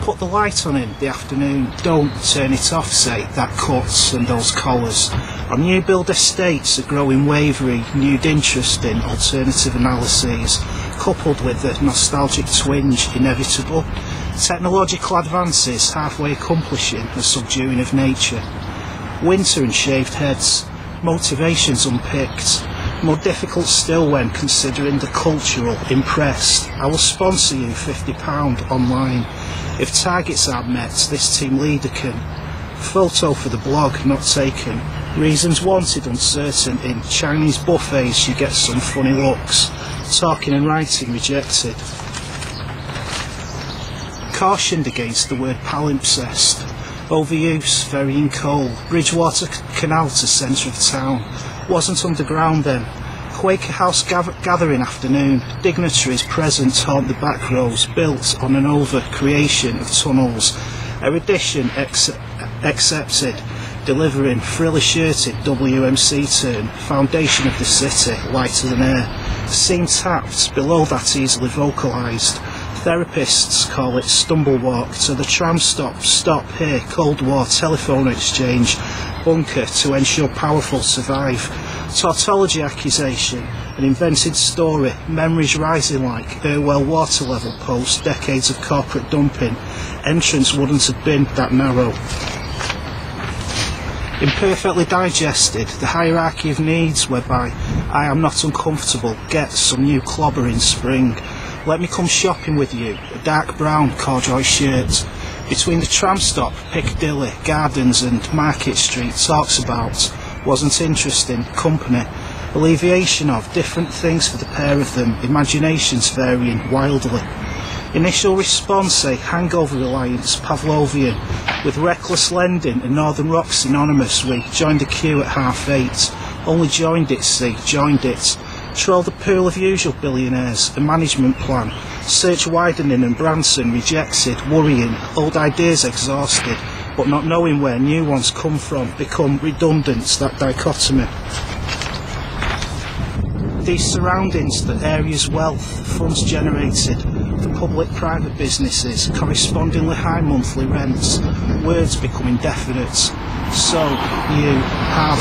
Put the light on in the afternoon, don't turn it off, say, that cuts and those collars. On new build estates, a growing wavery, nude interest in alternative analyses, coupled with the nostalgic twinge inevitable. Technological advances halfway accomplishing a subduing of nature. Winter and shaved heads, motivations unpicked. More difficult still when considering the cultural impressed. I will sponsor you £50 online. If targets aren't met, this team leader can. Photo for the blog not taken. Reasons wanted uncertain. In Chinese buffets you get some funny looks. Talking and writing rejected. Cautioned against the word palimpsest. Overuse, varying coal. Bridgewater Canal to centre of town. Wasn't underground then. Quaker House gathering afternoon. Dignitaries present haunt the back rows, built on an over-creation of tunnels. Erudition accepted. Delivering frilly-shirted WMC turn. Foundation of the city, lighter than air. Scene tapped, below that easily vocalised. Therapists call it stumble walk. To the tram stop here, Cold War telephone exchange. Bunker to ensure powerful survive. Tautology accusation, an invented story, memories rising like Irwell water level post, decades of corporate dumping. Entrance wouldn't have been that narrow. Imperfectly digested, the hierarchy of needs whereby I am not uncomfortable, get some new clobber in spring. Let me come shopping with you, a dark brown corduroy shirt. Between the tram stop, Piccadilly, Gardens and Market Street talks about, wasn't interesting, company, alleviation of, different things for the pair of them, imaginations varying wildly. Initial response, say, hangover reliance, Pavlovian, with reckless lending and Northern Rock synonymous, we joined the queue at 8:30, only joined it, see, joined it. Troll the pool of usual billionaires, a management plan, search widening and Branson rejected, worrying, old ideas exhausted, but not knowing where new ones come from, become redundant, that dichotomy. These surroundings, the area's wealth, funds generated, the public-private businesses, correspondingly high monthly rents, words become indefinite. So, you have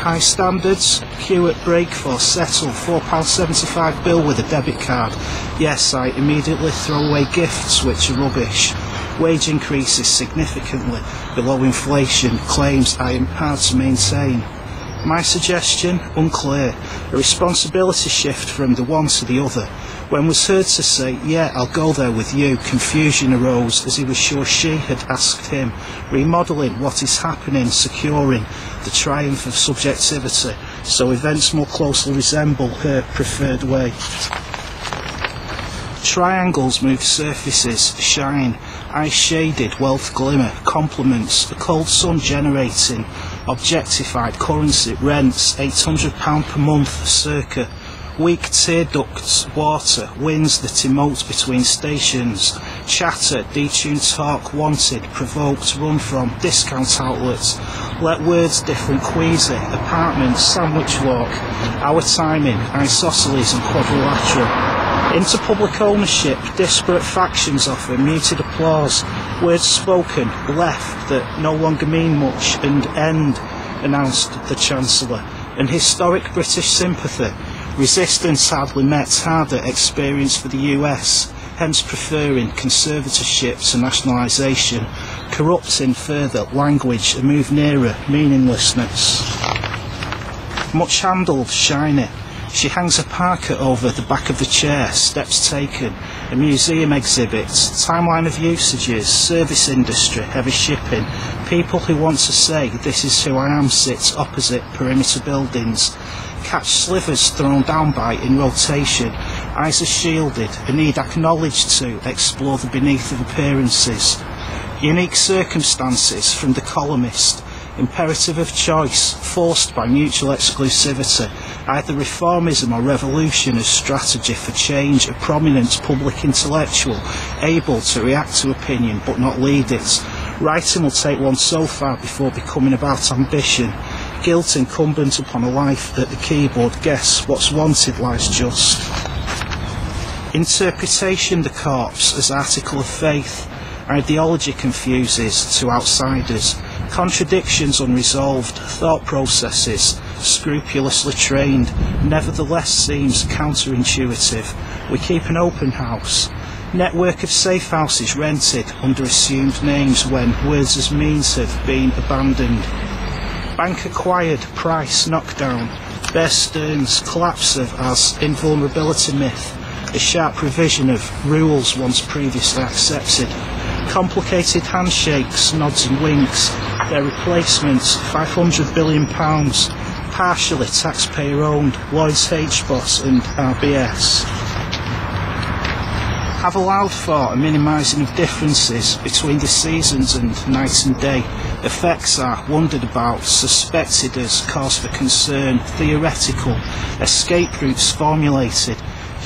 high standards, queue at Breakforce, settle, £4.75 bill with a debit card. Yes, I immediately throw away gifts which are rubbish. Wage increases significantly below inflation, claims I am hard to maintain. My suggestion, unclear, a responsibility shift from the one to the other. When was heard to say, yeah, I'll go there with you, confusion arose as he was sure she had asked him, remodelling what is happening, securing the triumph of subjectivity, so events more closely resemble her preferred way. Triangles move surfaces, shine, eyes shaded, wealth glimmer, compliments, the cold sun generating, objectified currency, rents, £800 per month, circa, weak tear ducts, water, winds that emote between stations, chatter, detuned talk, wanted, provoked, run from, discount outlets, let words different, queasy, apartments, sandwich walk, our timing, isosceles and quadrilateral. Into public ownership, disparate factions offer muted applause, words spoken, left that no longer mean much, and end, announced the Chancellor. An historic British sympathy, resistance hardly met, harder experience for the US, hence preferring conservatorship to nationalisation, corrupting further language, a move nearer meaninglessness. Much handled, shiny. She hangs a parka over the back of the chair, steps taken, a museum exhibit, timeline of usages, service industry, heavy shipping, people who want to say this is who I am sit opposite perimeter buildings, catch slivers thrown down by in rotation, eyes are shielded, a need acknowledged to explore the beneath of appearances, unique circumstances from the columnist, imperative of choice, forced by mutual exclusivity, either reformism or revolution as strategy for change, a prominent public intellectual, able to react to opinion but not lead it. Writing will take one so far before becoming about ambition, guilt incumbent upon a life at the keyboard, guess what's wanted lies just. Interpretation the corpse as article of faith, Ideology confuses to outsiders. Contradictions unresolved. Thought processes scrupulously trained. Nevertheless seems counterintuitive. We keep an open house. Network of safe houses rented under assumed names when words as means have been abandoned. Bank acquired, price knockdown. Bear Stearns collapse of as invulnerability myth. A sharp revision of rules once previously accepted. Complicated handshakes, nods and winks. Their replacements, £500 billion. Partially taxpayer-owned, Lloyds HBOS and RBS. Have allowed for a minimising of differences between the seasons and night and day. Effects are wondered about, suspected as cause for concern, theoretical, escape routes formulated,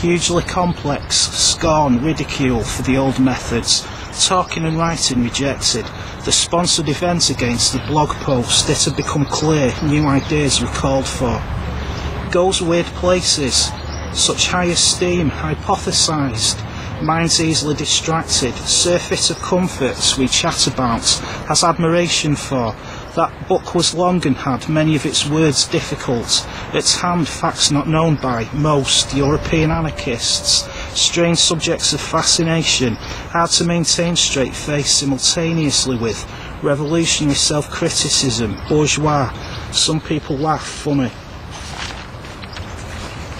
hugely complex, scorn, ridicule for the old methods, talking and writing rejected, the sponsored event against the blog post, it had become clear new ideas were called for. Goes weird places, such high esteem hypothesised, minds easily distracted, surfeit of comforts we chat about, has admiration for. That book was long and had many of its words difficult, its hand facts not known by most European anarchists, strange subjects of fascination, hard to maintain straight face simultaneously with revolutionary self-criticism, bourgeois, some people laugh, funny.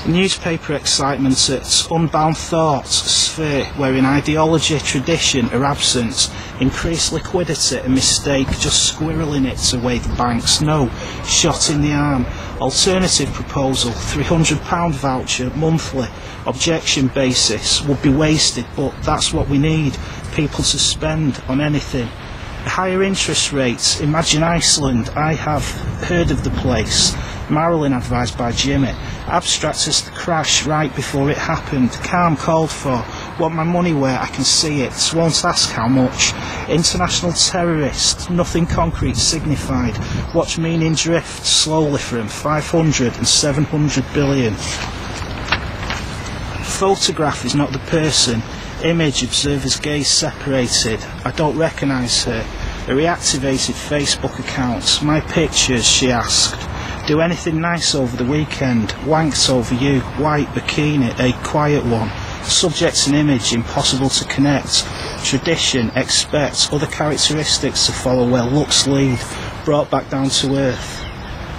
Newspaper excitement at unbound thoughts sphere wherein ideology, tradition are absent, increased liquidity a mistake, just squirreling it away the banks, no, shot in the arm, alternative proposal, £300 voucher monthly, objection basis, would be wasted, but that's what we need, people to spend on anything. Higher interest rates, imagine Iceland, I have heard of the place, Marilyn advised by Jimmy, abstract as the crash right before it happened, calm called for, want my money where I can see it, won't ask how much, international terrorist, nothing concrete signified, watch meaning drift slowly from 500 and 700 billion. Photograph is not the person, image observer's gaze separated, I don't recognise her, a reactivated Facebook account, my pictures, she asked. Do anything nice over the weekend, wanked over you, white bikini, a quiet one, subject and image impossible to connect, tradition, expect, other characteristics to follow where looks lead, brought back down to earth.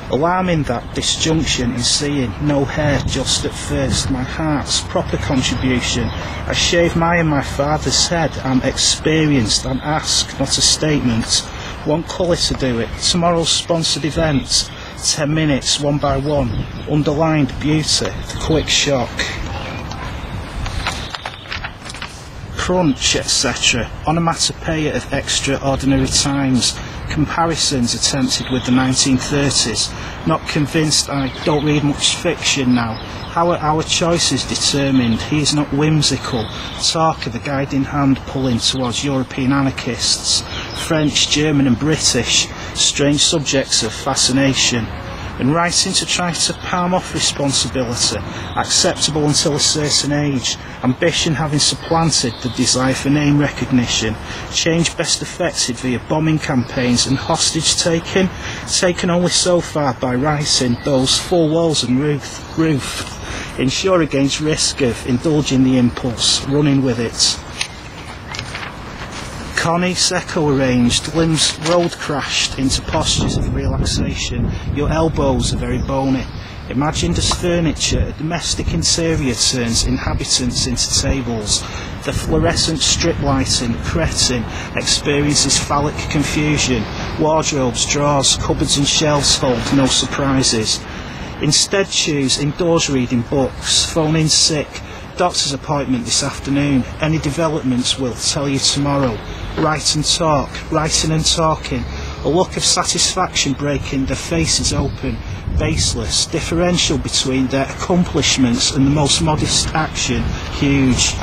Alarming that disjunction in seeing, no hair just at first, my heart's proper contribution, I shave my and my father's head, I'm experienced, I'm asked, not a statement, want colour to do it, tomorrow's sponsored event, 10 minutes, one by one, underlined beauty, the quick shock. Crunch, etc. Onomatopoeia of extraordinary times. Comparisons attempted with the 1930s. Not convinced, I don't read much fiction now. How are our choices determined? He is not whimsical. Talk of the guiding hand pulling towards European anarchists. French, German and British. Strange subjects of fascination. And writing to try to palm off responsibility, acceptable until a certain age, ambition having supplanted the desire for name recognition, change best effected via bombing campaigns and hostage taken only so far by writing those four walls and roof, ensure against risk of indulging the impulse, running with it. Connie, secco arranged, limbs road crashed into postures of relaxation, your elbows are very bony. Imagined as furniture, a domestic interior turns inhabitants into tables. The fluorescent strip lighting, cretin, experiences phallic confusion. Wardrobes, drawers, cupboards and shelves hold no surprises. Instead choose indoors reading books, phone in sick, doctor's appointment this afternoon, any developments will tell you tomorrow. Write and talk, writing and talking, a look of satisfaction breaking their faces open, baseless, differential between their accomplishments and the most modest action, huge.